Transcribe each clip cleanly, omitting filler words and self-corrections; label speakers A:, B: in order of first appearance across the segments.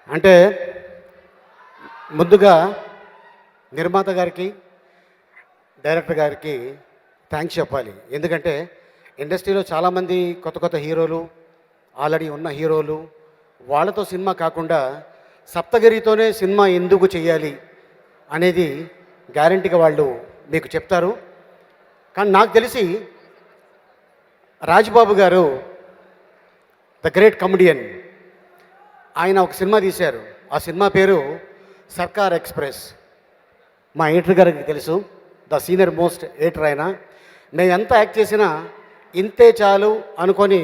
A: అంటే ముందుగా నిర్మాత గారికి, డైరెక్టర్ గారికి థ్యాంక్స్ చెప్పాలి. ఎందుకంటే ఇండస్ట్రీలో చాలామంది కొత్త కొత్త హీరోలు, ఆల్రెడీ ఉన్న హీరోలు, వాళ్ళతో సినిమా కాకుండా సప్తగిరితోనే సినిమా ఎందుకు చేయాలి అనేది గ్యారంటీగా వాళ్ళు మీకు చెప్తారు. కానీ నాకు తెలిసి రాజ్బాబు గారు ద గ్రేట్ కమెడియన్, ఆయన ఒక సినిమా తీశారు. ఆ సినిమా పేరు సర్కార్ ఎక్స్ప్రెస్. మా ఎడిటర్ గారికి తెలుసు, ద సీనియర్ మోస్ట్ ఎడిటర్ ఆయన. మేము ఎంత యాక్ట్ చేసినా ఇంతే చాలు అనుకొని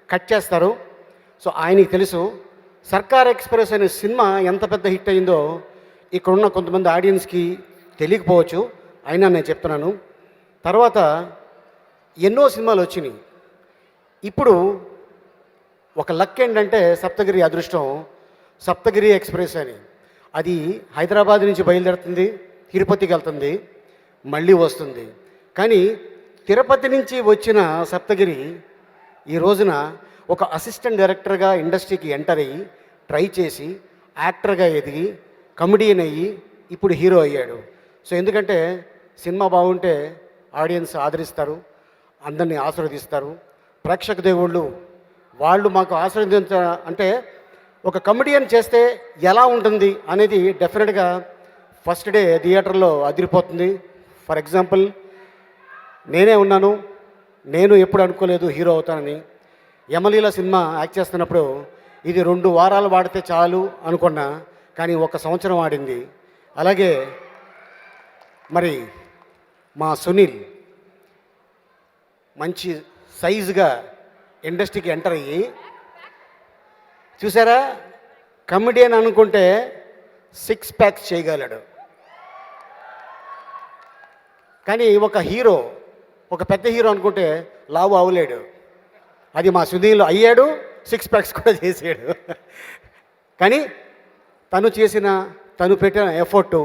A: కట్ చేస్తారు. సో ఆయనకి తెలుసు సర్కార్ ఎక్స్ప్రెస్ అనే సినిమా ఎంత పెద్ద హిట్ అయిందో ఇక్కడున్న కొంతమంది ఆడియన్స్కి తెలియకపోవచ్చు, అయినా నేను చెప్తున్నాను. తర్వాత ఎన్నో సినిమాలు వచ్చినాయి. ఇప్పుడు ఒక లక్ ఏంటంటే సప్తగిరి అదృష్టం, సప్తగిరి ఎక్స్ప్రెస్ అని. అది హైదరాబాద్ నుంచి బయలుదేరుతుంది, తిరుపతికి వెళ్తుంది, మళ్ళీ వస్తుంది. కానీ తిరుపతి నుంచి వచ్చిన సప్తగిరి ఈ రోజున ఒక అసిస్టెంట్ డైరెక్టర్గా ఇండస్ట్రీకి ఎంటర్ అయ్యి ట్రై చేసి యాక్టర్గా ఎదిగి కమెడియన్ అయ్యి ఇప్పుడు హీరో అయ్యాడు. సో ఎందుకంటే సినిమా బాగుంటే ఆడియన్స్ ఆదరిస్తారు, అందరినీ ఆశీర్వదిస్తారు. ప్రేక్షక దేవుళ్ళు వాళ్ళు మాకు ఆశీర్వదించ అంటే ఒక కమెడియన్ చేస్తే ఎలా ఉంటుంది అనేది డెఫినెట్గా ఫస్ట్ డే థియేటర్లో అదిరిపోతుంది. ఫర్ ఎగ్జాంపుల్ నేనే ఉన్నాను, నేను ఎప్పుడు అనుకోలేదు హీరో అవుతానని. యమలీల సినిమా యాక్ట్ చేస్తున్నప్పుడు ఇది 2 వారాలు వాడితే చాలు అనుకున్నా, కానీ 1 సంవత్సరం ఆడింది. అలాగే మరి మా సునీల్ మంచి సైజుగా ఇండస్ట్రీకి ఎంటర్ అయ్యి, చూసారా, కమెడియన్ అనుకుంటే 6 ప్యాక్స్ చేయగలడు. కానీ ఒక హీరో, ఒక పెద్ద హీరో అనుకుంటే లావు అవలేడు. అది మా సునీల్ అయ్యాడు, 6 ప్యాక్స్ కూడా చేసాడు. కానీ తను పెట్టిన ఎఫర్టు,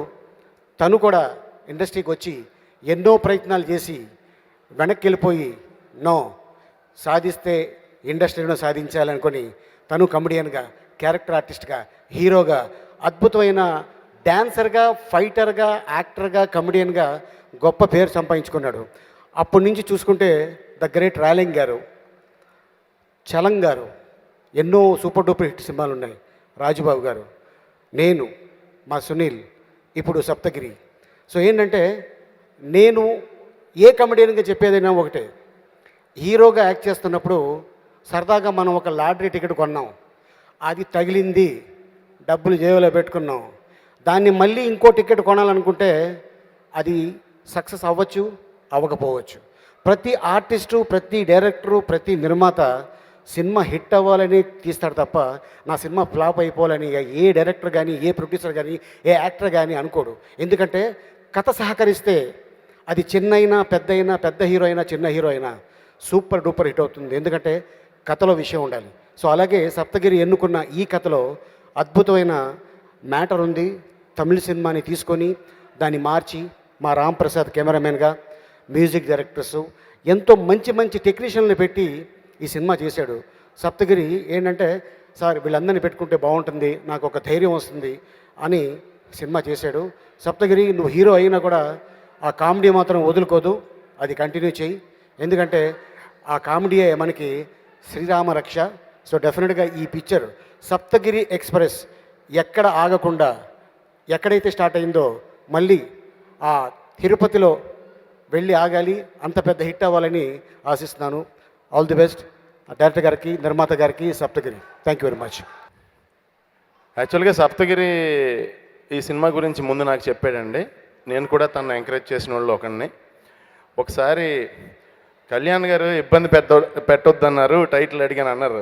A: తను కూడా ఇండస్ట్రీకి వచ్చి ఎన్నో ప్రయత్నాలు చేసి వెనక్కి వెళ్ళిపోయి నో, సాధిస్తే ఇండస్ట్రీలో సాధించాలనుకొని తను కమెడియన్గా, క్యారెక్టర్ ఆర్టిస్ట్గా, హీరోగా, అద్భుతమైన డ్యాన్సర్గా, ఫైటర్గా, యాక్టర్గా, కమెడియన్గా గొప్ప పేరు సంపాదించుకున్నాడు. అప్పటి నుంచి చూసుకుంటే ద గ్రేట్ రాలింగ్ గారు, చలం గారు, ఎన్నో సూపర్ డూపర్ హిట్ సినిమాలు ఉన్నాయి. రాజుబాబు గారు, నేను, మా సునీల్, ఇప్పుడు సప్తగిరి. సో ఏంటంటే నేను ఏ కమెడియన్గా చెప్పేదైనా ఒకటే, హీరోగా యాక్ట్ చేస్తున్నప్పుడు సరదాగా మనం ఒక లాటరీ టికెట్ కొన్నాం, అది తగిలింది, డబ్బులు జేబులో పెట్టుకున్నాం, దాన్ని మళ్ళీ ఇంకో టికెట్ కొనాలనుకుంటే అది సక్సెస్ అవ్వచ్చు, అవ్వకపోవచ్చు. ప్రతి ఆర్టిస్టు, ప్రతి డైరెక్టరు, ప్రతి నిర్మాత సినిమా హిట్ అవ్వాలని తీస్తాడు తప్ప నా సినిమా ఫ్లాప్ అయిపోవాలని ఏ డైరెక్టర్ కానీ, ఏ ప్రొడ్యూసర్ కానీ, ఏ యాక్టర్ కానీ అనుకోడు. ఎందుకంటే కథ సహకరిస్తే అది చిన్నైనా పెద్దయినా, పెద్ద హీరో అయినా చిన్న హీరో అయినా సూపర్ డూపర్ హిట్ అవుతుంది. ఎందుకంటే కథలో విషయం ఉండాలి. సో అలాగే సప్తగిరి ఎన్నుకున్న ఈ కథలో అద్భుతమైన మ్యాటర్ ఉంది. తమిళ సినిమాని తీసుకొని దాన్ని మార్చి మా రామ్ ప్రసాద్ కెమెరామెన్గా, మ్యూజిక్ డైరెక్టర్సు, ఎంతో మంచి మంచి టెక్నీషియన్లు పెట్టి ఈ సినిమా చేశాడు. సప్తగిరి ఏంటంటే సార్ వీళ్ళందరినీ పెట్టుకుంటే బాగుంటుంది, నాకు ఒక ధైర్యం వస్తుంది అని సినిమా చేశాడు. సప్తగిరి నువ్వు హీరో అయినా కూడా ఆ కామెడీ మాత్రం వదులుకోదు, అది కంటిన్యూ చేయి. ఎందుకంటే ఆ కామెడీయే మనకి శ్రీరామ రక్ష. సో డెఫినెట్గా ఈ పిక్చర్ సప్తగిరి ఎక్స్ప్రెస్ ఎక్కడ ఆగకుండా, ఎక్కడైతే స్టార్ట్ అయిందో మళ్ళీ ఆ తిరుపతిలో వెళ్ళి ఆగాలి, అంత పెద్ద హిట్ అవ్వాలని ఆశిస్తున్నాను. ఆల్ ది బెస్ట్ డైరెక్టర్ గారికి, నిర్మాత గారికి, Saptagiri. Thank you very much.
B: యాక్చువల్గా సప్తగిరి ఈ సినిమా గురించి ముందు నాకు చెప్పాడండి. నేను కూడా తను ఎంకరేజ్ చేసిన వాళ్ళు ఒకరిని. ఒకసారి కళ్యాణ్ గారు ఇబ్బంది పెట్టొద్దన్నారు, టైటిల్ అడిగాను అన్నారు.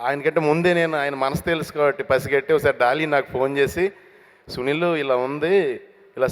B: ఆయనకంటే ముందే నేను ఆయన మనసు తెలుసు కాబట్టి పసిగట్టి ఒకసారి డాలీ నాకు ఫోన్ చేసి సునీల్ ఇలా ఉంది,